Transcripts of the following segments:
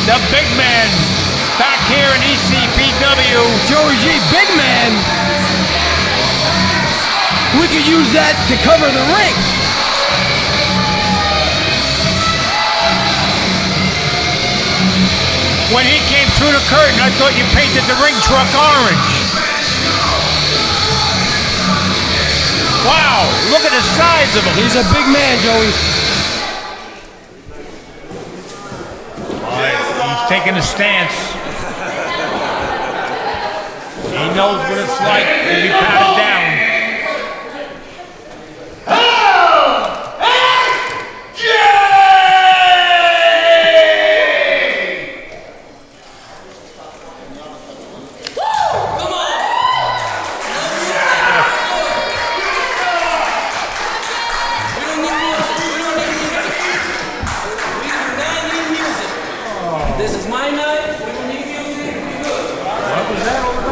The big man back here in ECPW. Joey G, big man. We could use that to cover the ring. When he came through the curtain, I thought you painted the ring truck orange. Wow, look at the size of him. He's a big man, Joey. He's taking a stance. He knows what it's like to be patted down. This is my night. We don't need music. What was that all about?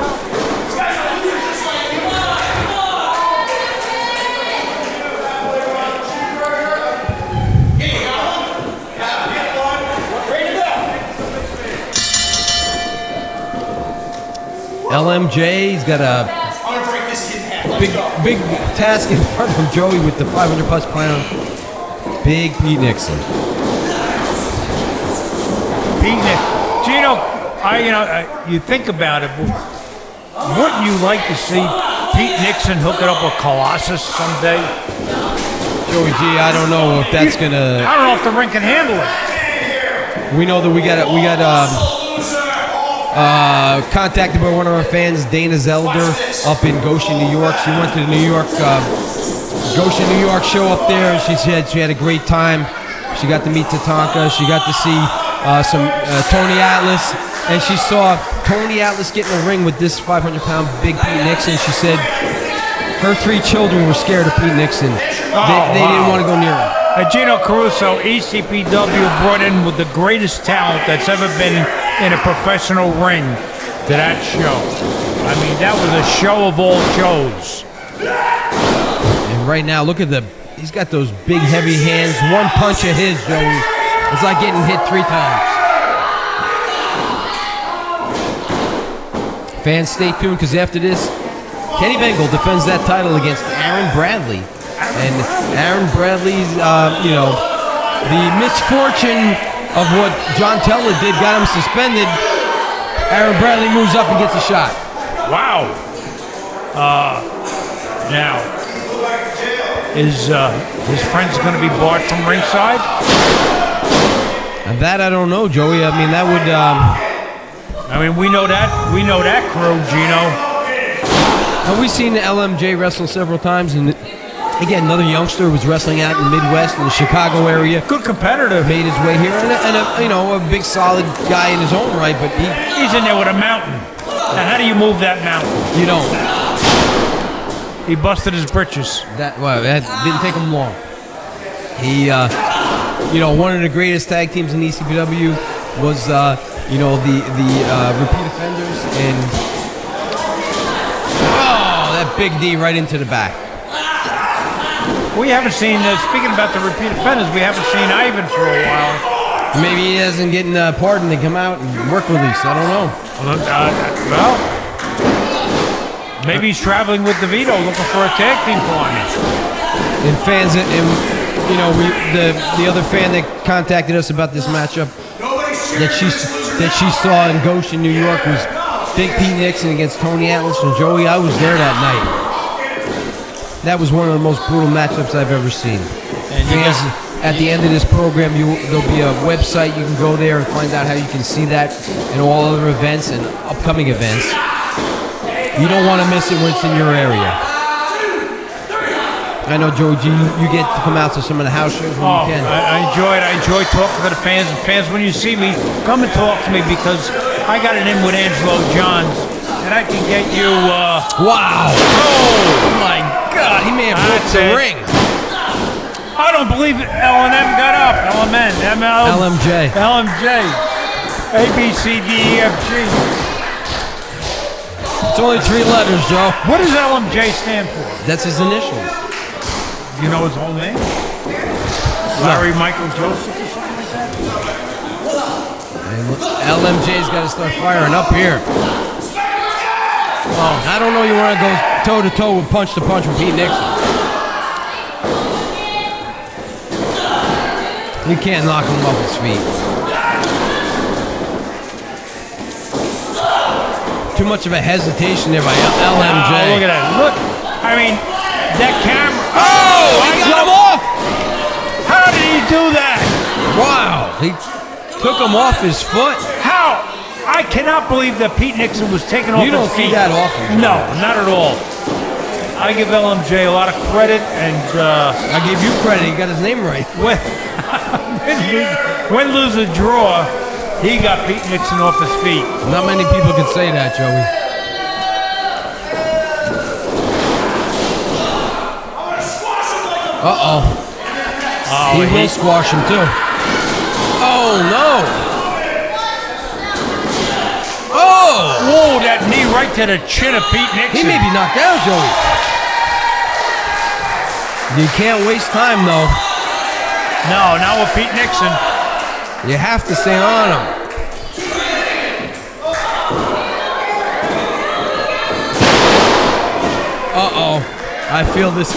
LMJ's got a big task in front of Joey with the 500+ pound big Pete Nixon. Pete Nixon. Gino, you think about it, wouldn't you like to see Pete Nixon hook it up with Colossus someday? Joey G, I don't know if that's gonna. I don't know if the ring can handle it. We know that we got contacted by one of our fans, Dana Zelder, up in Goshen, New York. She went to the Goshen, New York show up there, and she said she had a great time. She got to meet Tatanka. She got to see some Tony Atlas, and she saw Tony Atlas get in the ring with this 500-pound big Pete Nixon. She said her 3 children were scared of Pete Nixon. They didn't want to go near him. Gino Caruso, ECPW brought in with the greatest talent that's ever been in a professional ring to that show. I mean, that was a show of all shows. And right now, look at he's got those big, heavy hands. One punch of his, Joey. It's like getting hit 3 times. Fans, stay tuned, because after this, Kenny Bengal defends that title against Aaron Bradley. And Aaron Bradley's, the misfortune of what John Teller did got him suspended. Aaron Bradley moves up and gets a shot. Wow. Now, is his friends going to be barred from ringside? And that I don't know, Joey. I mean, that would. We know that crew, Gino. And we've seen LMJ wrestle several times, and again, another youngster was wrestling out in the Midwest, in the Chicago area. Good competitor. Made his way here, and a big, solid guy in his own right. But he's in there with a mountain. Now, how do you move that mountain? You don't. He busted his britches. That didn't take him long. He, one of the greatest tag teams in ECPW was, the repeat offenders, and that big D right into the back. We haven't seen, speaking about the repeat offenders, we haven't seen Ivan for a while. Maybe he hasn't getting pardoned to come out and work release. I don't know. Maybe he's traveling with DeVito looking for a tag team partner. And fans, the other fan that contacted us about this matchup that she saw in Goshen, New York, was Big Pete Nixon against Tony Atlas and Joey. I was there that night. That was one of the most brutal matchups I've ever seen. And fans, at the end of this program, there'll be a website. You can go there and find out how you can see that and all other events and upcoming events. You don't want to miss it when it's in your area. I know, Joe G, you get to come out to some of the house shows when you can. I enjoy talking to the fans. And fans, when you see me, come and talk to me, because I got it in with Angelo Johns, and I can get you. Wow! Oh my God! He may have broke the ring. I don't believe L&M got up. LMJ. A, B, C, D, E, F, G. It's only 3 letters, Joe. What does LMJ stand for? That's his initials. Do you know his whole name? Larry Michael Joseph or something like that? And LMJ's got to start firing up here. Oh, I don't know you want to go toe-to-toe with punch-to-punch with Pete Nixon. You can't knock him off his feet. Too much of a hesitation there by LMJ. Oh, look at that. Look. I mean, that camera. Oh, he got him off. How did he do that? Wow. He took him off his foot. How? I cannot believe that Pete Nixon was taken off his feet. You don't see that often. No, not at all. I give LMJ a lot of credit, and I give you credit. He got his name right. Win, lose, or draw, he got Pete Nixon off his feet. Not many people can say that, Joey. Uh-oh. He will squash him, too. Oh, no. Oh! Whoa, that knee right to the chin of Pete Nixon. He may be knocked out, Joey. You can't waste time, though. No, not with Pete Nixon. You have to stay on him. Uh-oh. I feel this.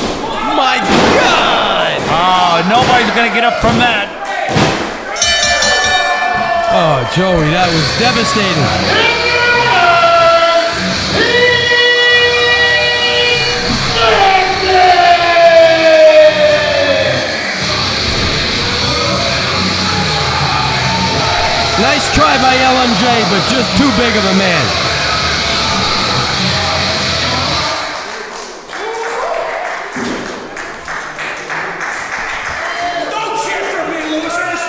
My God! Oh, nobody's going to get up from that. Oh, Joey, that was devastating. Nice try by LMJ, but just too big of a man. Don't cheer for me, losers!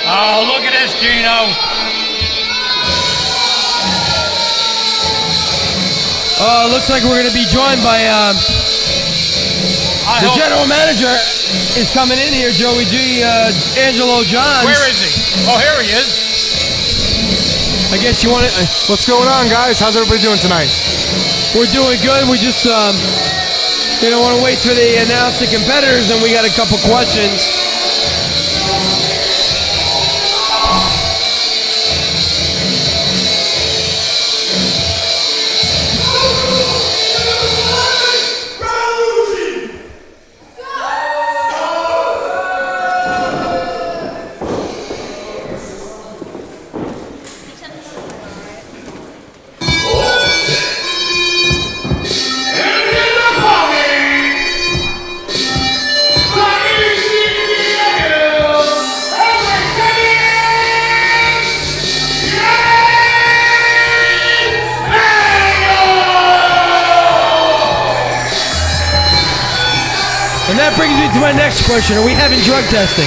Oh, look at this, Gino. Looks like we're going to be joined by the general manager is coming in here, Joey G. Angelo Johns. Where is he? Oh, here he is. I guess you want to. What's going on, guys? How's everybody doing tonight? We're doing good. We just want to wait till they announce the competitors, and we got a couple questions. And that brings me to my next question. Are we having drug testing?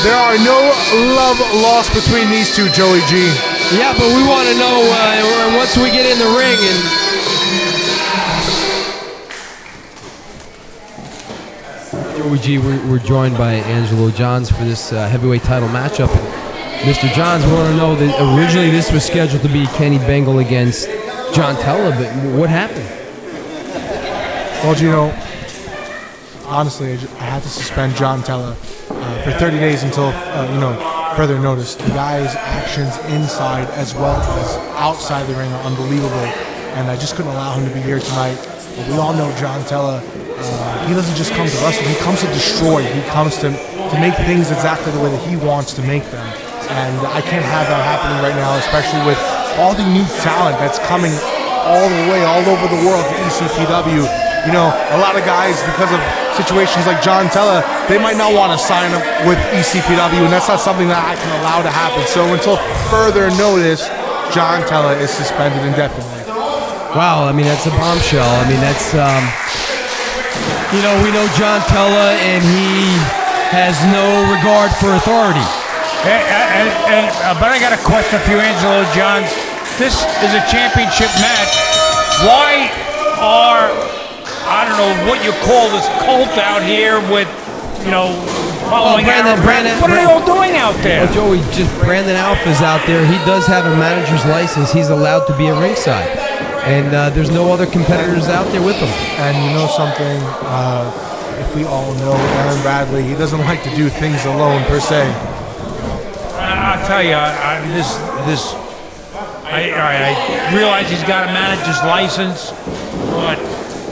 There are no love lost between these two, Joey G. Yeah, but we want to know once we get in the ring and. Joey G, we're joined by Angelo Johns for this heavyweight title matchup. Mr. Johns, we want to know that originally this was scheduled to be Kenny Bengal against John Tella, but what happened? Well, Gino, honestly, I had to suspend John Tella for 30 days until, further notice. The guy's actions inside as well as outside the ring are unbelievable. and I just couldn't allow him to be here tonight. But we all know John Tella. He doesn't just come to wrestle. He comes to destroy. He comes to make things exactly the way that he wants to make them. And I can't have that happening right now, especially with all the new talent that's coming all the way, all over the world to ECPW. You know, a lot of guys, because of situations like John Tella, they might not want to sign up with ECPW, and that's not something that I can allow to happen. So until further notice, John Tella is suspended indefinitely. Wow, I mean, that's a bombshell. I mean, that's, you know, we know John Tella, and he has no regard for authority. But I got a question for you, Angelo Johns. This is a championship match. Why are, I don't know what you call this cult out here with, you know, following Brandon. What are they all doing out there? Well, Joey, just Brandon Alpha's out there. He does have a manager's license. He's allowed to be at ringside. And there's no other competitors out there with him. And you know something, if we all know Aaron Bradley, he doesn't like to do things alone per se. I'll tell you, I realize he's got a manager's license, but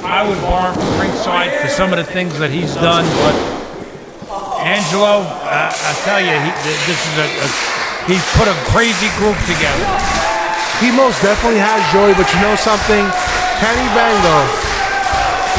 I would bar him from ringside for some of the things that he's done. But Angelo, I tell you, he's put a crazy group together. He most definitely has, Joey, but you know something? Kenny Bengal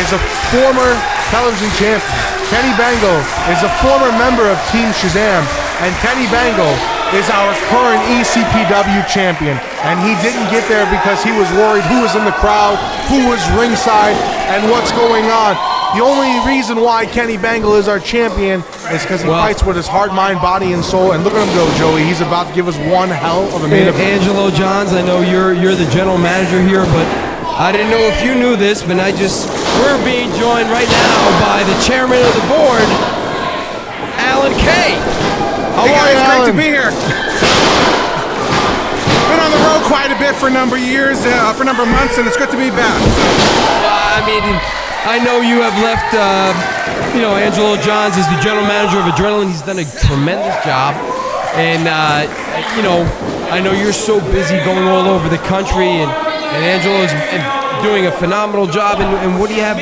is a former television champion. Kenny Bengal is a former member of Team Shazam, and Kenny Bengal is our current ECPW champion. And he didn't get there because he was worried who was in the crowd, who was ringside, and what's going on. The only reason why Kenny Bengal is our champion is because he fights with his heart, mind, body, and soul. And look at him go, Joey. He's about to give us one hell of a main event. Angelo Johns, I know you're the general manager here, but I didn't know if you knew this, but we're being joined right now by the chairman of the board, Alan Kay. How are you, Great to be here. Been on the road quite a bit for a number of years, for a number of months, and it's good to be back. I mean, I know you have left, you know, Angelo Johns is the general manager of Adrenaline. He's done a tremendous job. And, you know, I know you're so busy going all over the country, and Angelo is doing a phenomenal job. And what do you have,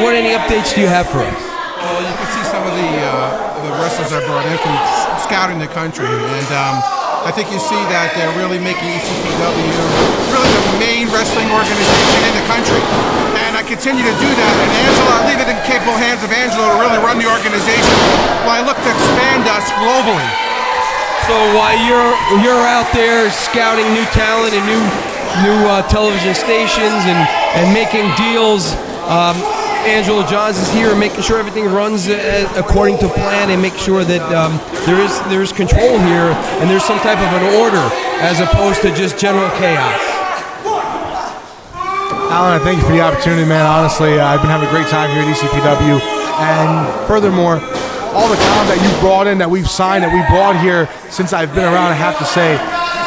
what any updates do you have for us? Well, you can see some of the wrestlers I brought in from scouting the country. And I think you see that they're really making ECPW really the main wrestling organization in the country. And I continue to do that. And Angelo, I leave it in capable hands of Angelo to really run the organization while I look to expand us globally. So while you're out there scouting new talent and new television stations and making deals, Angelo Johns is here making sure everything runs according to plan and make sure that there is control here and there's some type of an order as opposed to just general chaos. Alan, I thank you for the opportunity, man. Honestly, I've been having a great time here at ECPW. And furthermore, all the talent that you've brought in, that we've signed, that we brought here since I've been around, I have to say,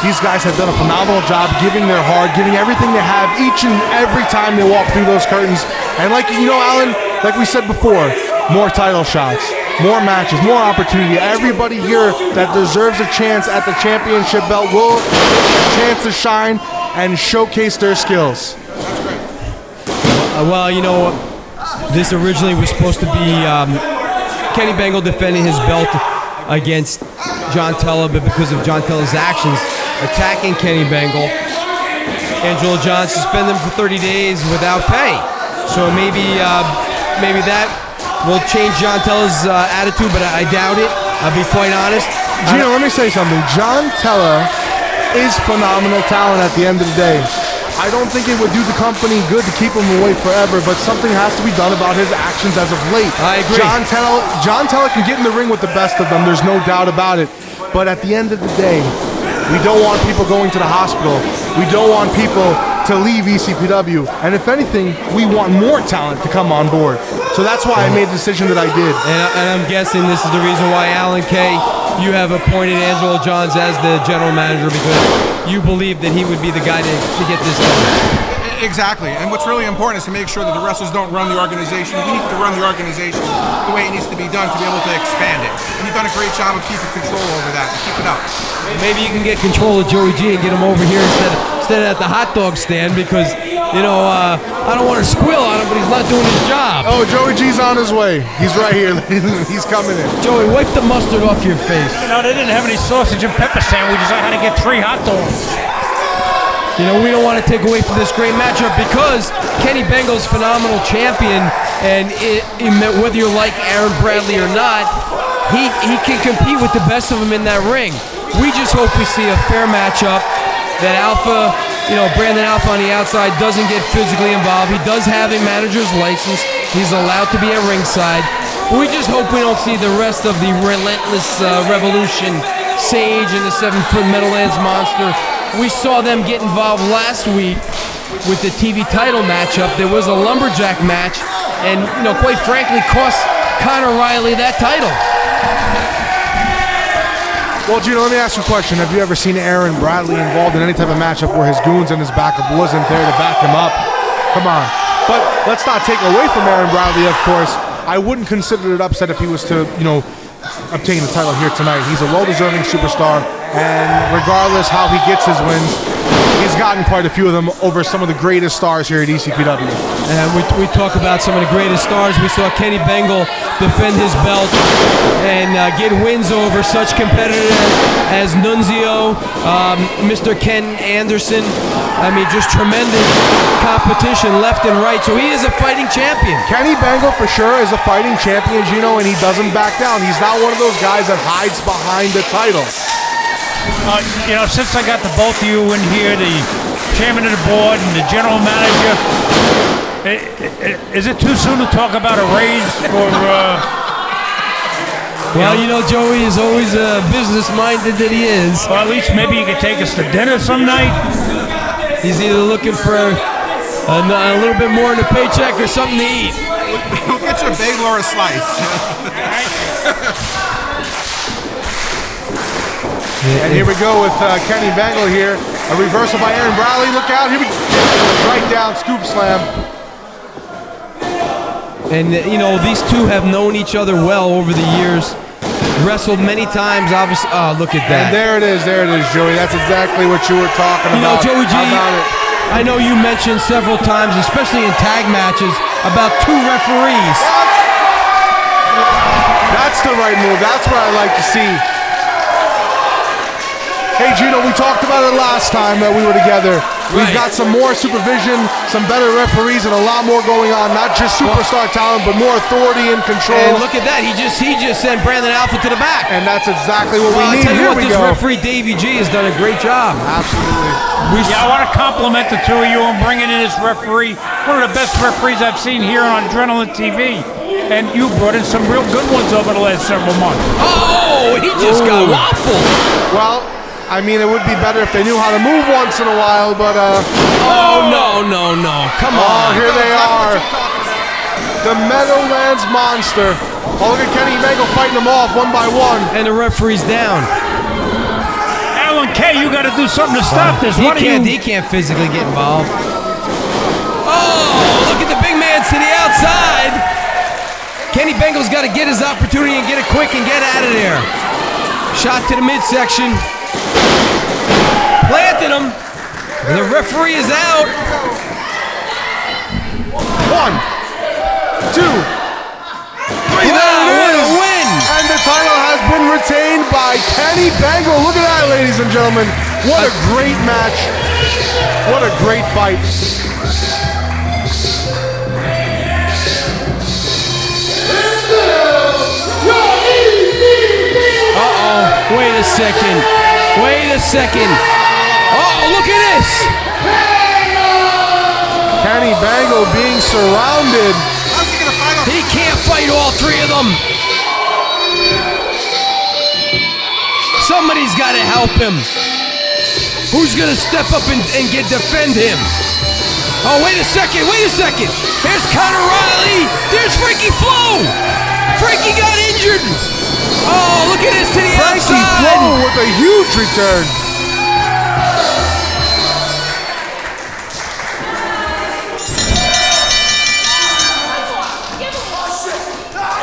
these guys have done a phenomenal job giving their heart, giving everything they have each and every time they walk through those curtains. And like, you know, Alan, like we said before, more title shots, more matches, more opportunity. Everybody here that deserves a chance at the championship belt will get a chance to shine and showcase their skills. Well, you know, this originally was supposed to be Kenny Bengal defending his belt against John Tella, but because of John Tella's actions attacking Kenny Bengal, Angelo Johns suspended him for 30 days without pay. So maybe that will change John Tella's attitude, but I doubt it. I'll be quite honest. Gino, let me say something. John Tella is phenomenal talent at the end of the day. I don't think it would do the company good to keep him away forever, but something has to be done about his actions as of late. I agree. John Tella can get in the ring with the best of them, there's no doubt about it. But at the end of the day, we don't want people going to the hospital. We don't want people to leave ECPW. And if anything, we want more talent to come on board. So that's why I made the decision that I did. And I'm guessing this is the reason why, Alan Kay, you have appointed Angelo Johns as the general manager, because you believe that he would be the guy to get this done. Exactly. And what's really important is to make sure that the wrestlers don't run the organization. We need to run the organization the way it needs to be done to be able to expand it. And you've done a great job of keeping control over that. Keep it up. Maybe you can get control of Joey G and get him over here instead of at the hot dog stand because, I don't want to squeal on him, but he's not doing his job. Oh, Joey G's on his way. He's right here. He's coming in. Joey, wipe the mustard off your face. No, they didn't have any sausage and pepper sandwiches. I had to get 3 hot dogs. We don't want to take away from this great matchup because Kenny Bengal's phenomenal champion, and whether you like Aaron Bradley or not, he can compete with the best of them in that ring. We just hope we see a fair matchup, that Alpha, Brandon Alpha on the outside doesn't get physically involved. He does have a manager's license. He's allowed to be at ringside. But we just hope we don't see the rest of the Relentless Revolution, Sage and the 7-foot Meadowlands Monster. We saw them get involved last week with the TV title matchup. There was a lumberjack match, and quite frankly, cost Conor Riley that title. Well, Gino, let me ask you a question. Have you ever seen Aaron Bradley involved in any type of matchup where his goons and his backup wasn't there to back him up? Come on. But let's not take away from Aaron Bradley, of course. I wouldn't consider it upset if he was to, obtain the title here tonight. He's a well-deserving superstar, and regardless how he gets his wins, he's gotten quite a few of them over some of the greatest stars here at ECPW. And we talk about some of the greatest stars. We saw Kenny Bengal defend his belt and get wins over such competitors as Nunzio, Mr. Ken Anderson. I mean, just tremendous competition left and right. So he is a fighting champion. Kenny Bengal for sure is a fighting champion, Gino, and he doesn't back down. He's not one of those guys that hides behind the title. Since I got the both of you in here, the chairman of the board and the general manager, is it too soon to talk about a raise for? Well, Joey is always business-minded that he is. Well, at least maybe you could take us to dinner some night. He's either looking for a little bit more in the paycheck or something to eat. We'll get you a bagel or a slice. And here we go with Kenny Bengal here. A reversal by Aaron Bradley. Look out. Here we go. Right down. Scoop slam. And, these two have known each other well over the years. Wrestled many times, obviously. Oh, look at that. And there it is, Joey. That's exactly what you were talking about. Joey G, How about it? I know you mentioned several times, especially in tag matches, about 2 referees. That's the right move. That's what I like to see. Hey, Gino, we talked about it last time that we were together. We've got some more supervision, some better referees, and a lot more going on. Not just superstar talent, but more authority and control. And look at that. He just sent Brandon Alpha to the back. And that's exactly what we I'll need. tell you Here what, we this go. referee, Davey G, has done a great job. Absolutely. I want to compliment the two of you on bringing in this referee. One of the best referees I've seen here on Adrenaline TV. And you brought in some real good ones over the last several months. Oh, he just got waffled. Well, I mean, it would be better if they knew how to move once in a while, but Oh, no. Come on. here they are. The Meadowlands Monster. Oh, look at Kenny Bengal fighting them off one by one. And the referee's down. Alan K, you got to do something to stop this. He can't physically get involved. Oh, look at the big man to the outside. Kenny Bengal's got to get his opportunity and get it quick and get out of there. Shot to the midsection. Planted him. The referee is out. 1, 2, 3. Wow, There it what a is. win. And the title has been retained by Kenny Bengal. Look at that, ladies and gentlemen. What a great match. What a great fight. Uh-oh. Wait a second. Oh, look at this. Kenny Bengal being surrounded. How's he gonna fight him? He can't fight all 3 of them. Somebody's got to help him. Who's going to step up and defend him? Oh, wait a second. There's Conor Riley. There's Frankie Flo. Frankie got injured. Oh, look at this to the Frankie outside. Flo with a huge return.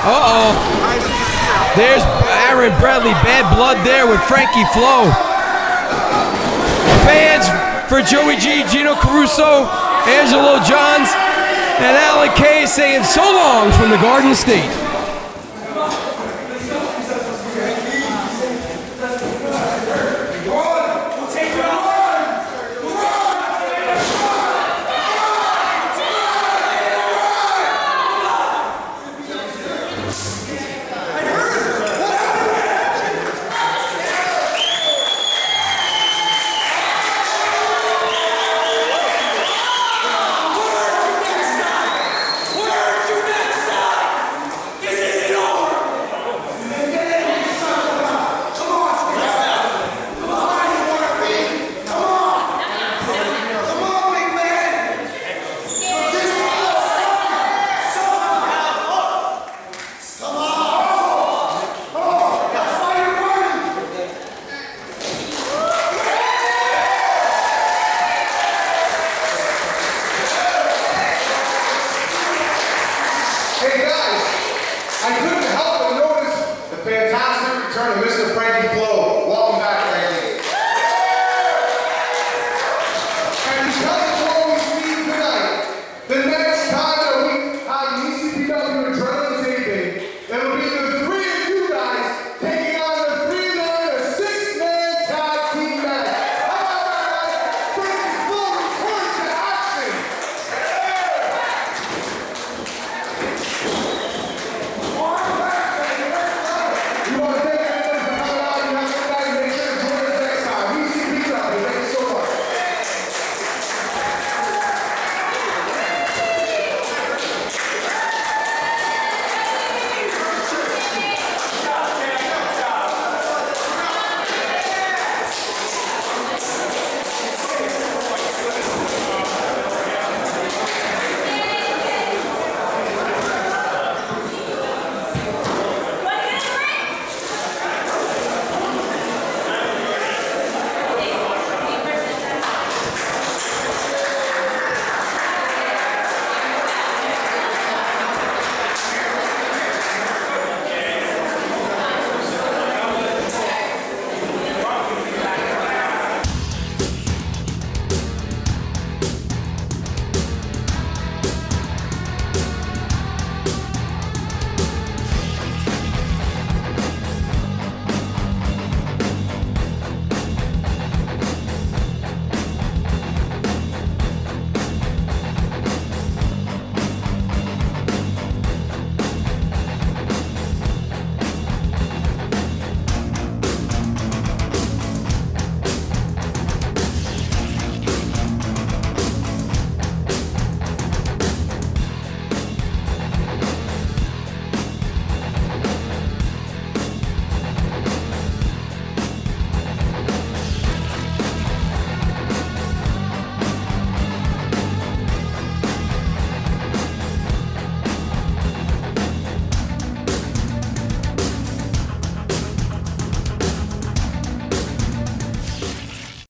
Uh-oh. There's Aaron Bradley. Bad blood there with Frankie Flo. Fans For Joey G, Gino Caruso, Angelo Johns, and Alan Kay saying so long from the Garden State.